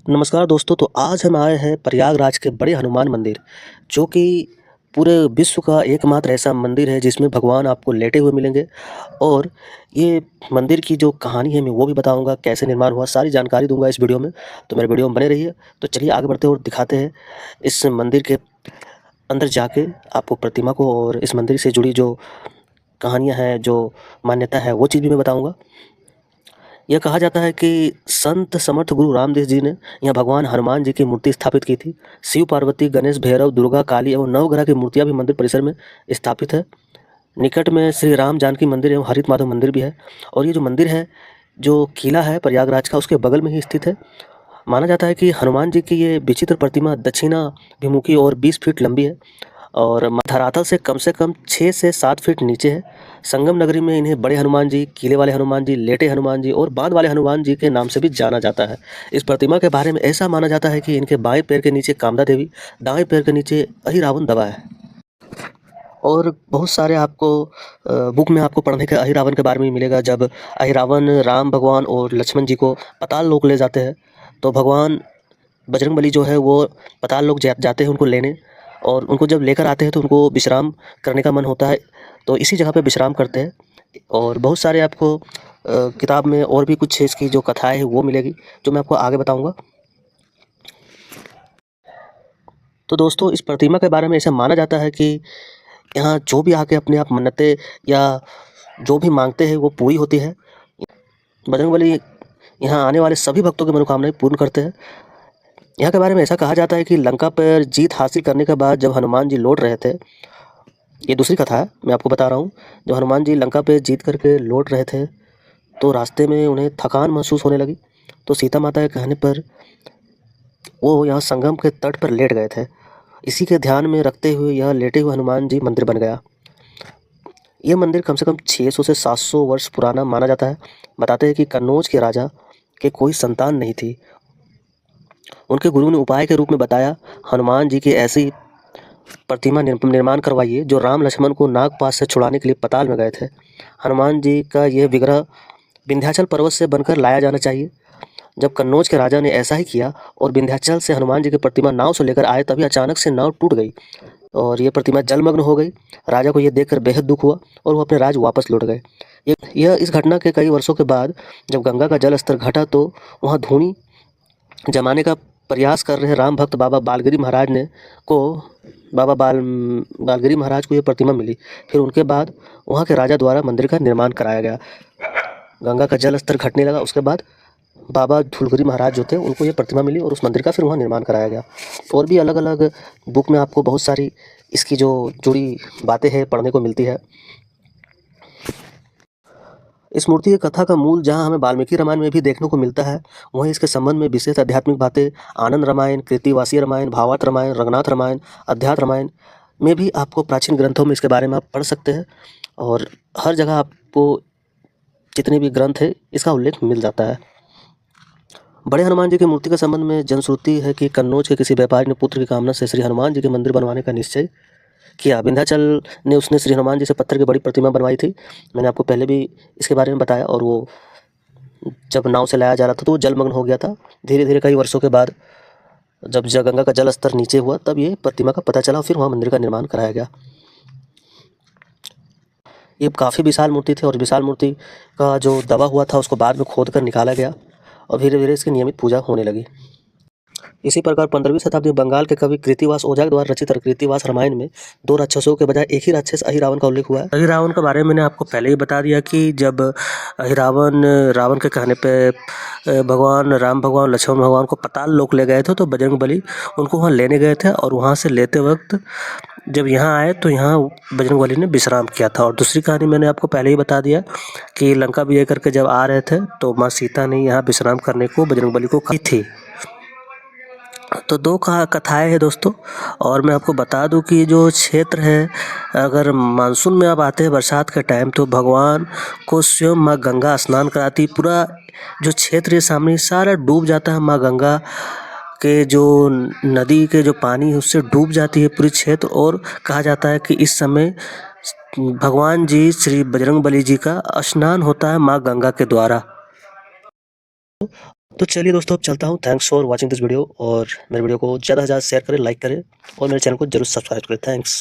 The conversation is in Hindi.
नमस्कार दोस्तों, तो आज हम आए हैं प्रयागराज के बड़े हनुमान मंदिर, जो कि पूरे विश्व का एकमात्र ऐसा मंदिर है जिसमें भगवान आपको लेटे हुए मिलेंगे। और ये मंदिर की जो कहानी है मैं वो भी बताऊंगा, कैसे निर्माण हुआ, सारी जानकारी दूंगा इस वीडियो में। तो मेरे वीडियो में बने रहिए। तो चलिए आगे बढ़ते हैं और दिखाते हैं इस मंदिर के अंदर जाके आपको प्रतिमा को, और इस मंदिर से जुड़ी जो कहानियाँ हैं, जो मान्यता है, वो चीज़ भी मैं बताऊँगा। यह कहा जाता है कि संत समर्थ गुरु रामदेव जी ने यहाँ भगवान हनुमान जी की मूर्ति स्थापित की थी। शिव, पार्वती, गणेश, भैरव, दुर्गा, काली एवं नवग्रह की मूर्तियाँ भी मंदिर परिसर में स्थापित है। निकट में श्री राम जानकी मंदिर एवं हरित माधव मंदिर भी है। और ये जो मंदिर है, जो किला है प्रयागराज का, उसके बगल में ही स्थित है। माना जाता है कि हनुमान जी की ये विचित्र प्रतिमा दक्षिणाभिमुखी और 20 फीट लंबी है, और धरातल से कम 6 से 7 फीट नीचे है। संगम नगरी में इन्हें बड़े हनुमान जी, किले वाले हनुमान जी, लेटे हनुमान जी और बांध वाले हनुमान जी के नाम से भी जाना जाता है। इस प्रतिमा के बारे में ऐसा माना जाता है कि इनके बाएं पैर के नीचे कामदा देवी, दाएं पैर के नीचे अहिरावण दबा है। और बहुत सारे आपको बुक में आपको पढ़ने के अहिरावण के बारे में मिलेगा। जब अहिरावण राम भगवान और लक्ष्मण जी को पाताल लोक ले जाते हैं, तो भगवान बजरंगबली जो है वो पाताल लोक जाते हैं उनको लेने। और उनको जब लेकर आते हैं तो उनको विश्राम करने का मन होता है, तो इसी जगह पे विश्राम करते हैं। और बहुत सारे आपको किताब में और भी कुछ इसकी जो कथाएं हैं वो मिलेगी, जो मैं आपको आगे बताऊंगा। तो दोस्तों, इस प्रतिमा के बारे में ऐसा माना जाता है कि यहाँ जो भी आके अपने आप मन्नतें या जो भी मांगते हैं वो पूरी होती है। बजरंगबली यहाँ आने वाले सभी भक्तों की मनोकामनाएं पूर्ण करते हैं। यहाँ के बारे में ऐसा कहा जाता है कि लंका पर जीत हासिल करने के बाद जब हनुमान जी लौट रहे थे, ये दूसरी कथा है, मैं आपको बता रहा हूँ। जब हनुमान जी लंका पे जीत करके लौट रहे थे, तो रास्ते में उन्हें थकान महसूस होने लगी। तो सीता माता के कहने पर वो यहाँ संगम के तट पर लेट गए थे। इसी के ध्यान में रखते हुए यह लेटे हुए हनुमान जी मंदिर बन गया। यह मंदिर कम से कम 600 से 700 वर्ष पुराना माना जाता है। बताते हैं कि कन्नौज के राजा के कोई संतान नहीं थी। उनके गुरु ने उपाय के रूप में बताया, हनुमान जी की ऐसी प्रतिमा निर्माण करवाइए जो राम लक्ष्मण को नागपाश से छुड़ाने के लिए पाताल में गए थे। हनुमान जी का यह विग्रह विंध्याचल पर्वत से बनकर लाया जाना चाहिए। जब कन्नौज के राजा ने ऐसा ही किया और विंध्याचल से हनुमान जी की प्रतिमा नाव से लेकर आए, तभी अचानक से नाव टूट गई और ये प्रतिमा जलमग्न हो गई। राजा को यह देखकर बेहद दुख हुआ और वो अपने राज वापस लौट गए। यह इस घटना के कई वर्षों के बाद जब गंगा का जल स्तर घटा, तो वहाँ धूनी जमाने का प्रयास कर रहे राम भक्त बाबा बालगिरी महाराज को ये प्रतिमा मिली। फिर उनके बाद वहाँ के राजा द्वारा मंदिर का निर्माण कराया गया। गंगा का जल स्तर घटने लगा, उसके बाद बाबा धुलगिरी महाराज जो थे उनको ये प्रतिमा मिली और उस मंदिर का फिर वहाँ निर्माण कराया गया। और भी अलग अलग बुक में आपको बहुत सारी इसकी जो जुड़ी बातें हैं पढ़ने को मिलती है। इस मूर्ति की कथा का मूल जहाँ हमें वाल्मीकि रामायण में भी देखने को मिलता है, वहीं इसके संबंध में विशेष आध्यात्मिक बातें आनंद रामायण, कृतिवासी रामायण, भावार्थ रामायण, रंगनाथ रामायण, अध्यात्म रामायण में भी आपको प्राचीन ग्रंथों में इसके बारे में आप पढ़ सकते हैं। और हर जगह आपको जितने भी ग्रंथ है इसका उल्लेख मिल जाता है। बड़े हनुमान जी की मूर्ति के संबंध में जनश्रुति है कि कन्नौज के किसी व्यापारी ने पुत्र की कामना से श्री हनुमान जी के मंदिर बनवाने का निश्चय किया। विंध्याचल ने उसने श्री हनुमान जी से पत्थर की बड़ी प्रतिमा बनवाई थी। मैंने आपको पहले भी इसके बारे में बताया। और वो जब नाव से लाया जा रहा था तो वो जलमग्न हो गया था। धीरे धीरे कई वर्षों के बाद जब गंगा का जल स्तर नीचे हुआ, तब ये प्रतिमा का पता चला, फिर वहाँ मंदिर का निर्माण कराया गया। ये काफ़ी विशाल मूर्ति थी और विशाल मूर्ति का जो दबा हुआ था उसको बाद में खोद कर निकाला गया और धीरे धीरे इसकी नियमित पूजा होने लगी। इसी प्रकार 15वीं शताब्दी में बंगाल के कवि कृतिवास ओझा द्वारा रचित कृतिवास रामायण में 2 राक्षसों के बजाय एक ही राक्षस अहिरावण का उल्लेख हुआ है। अहिरावण के बारे में मैंने आपको पहले ही बता दिया कि जब अहिरावण रावण के कहने पे भगवान राम भगवान लक्ष्मण भगवान को पाताल लोक ले गए थे, तो बजरंगबली उनको वहाँ लेने गए थे। और वहाँ से लेते वक्त जब यहाँ आए तो यहाँ बजरंगबली ने विश्राम किया था। और दूसरी कहानी मैंने आपको पहले ही बता दिया कि लंका विजय करके जब आ रहे थे तो माँ सीता ने यहाँ विश्राम करने को बजरंगबली को कही थी। तो 2 कथाएं हैं दोस्तों। और मैं आपको बता दूं कि जो क्षेत्र है, अगर मानसून में आप आते हैं बरसात के टाइम, तो भगवान को स्वयं माँ गंगा स्नान कराती। पूरा जो क्षेत्र है सामने सारा डूब जाता है। माँ गंगा के जो नदी के जो पानी है उससे डूब जाती है पूरी क्षेत्र। और कहा जाता है कि इस समय भगवान जी श्री बजरंगबली जी का स्नान होता है माँ गंगा के द्वारा। तो चलिए दोस्तों अब चलता हूँ। Thanks for watching this video और मेरे वीडियो को ज़्यादा से ज़्यादा शेयर करें, लाइक करें और मेरे चैनल को ज़रूर सब्सक्राइब करें। थैंक्स।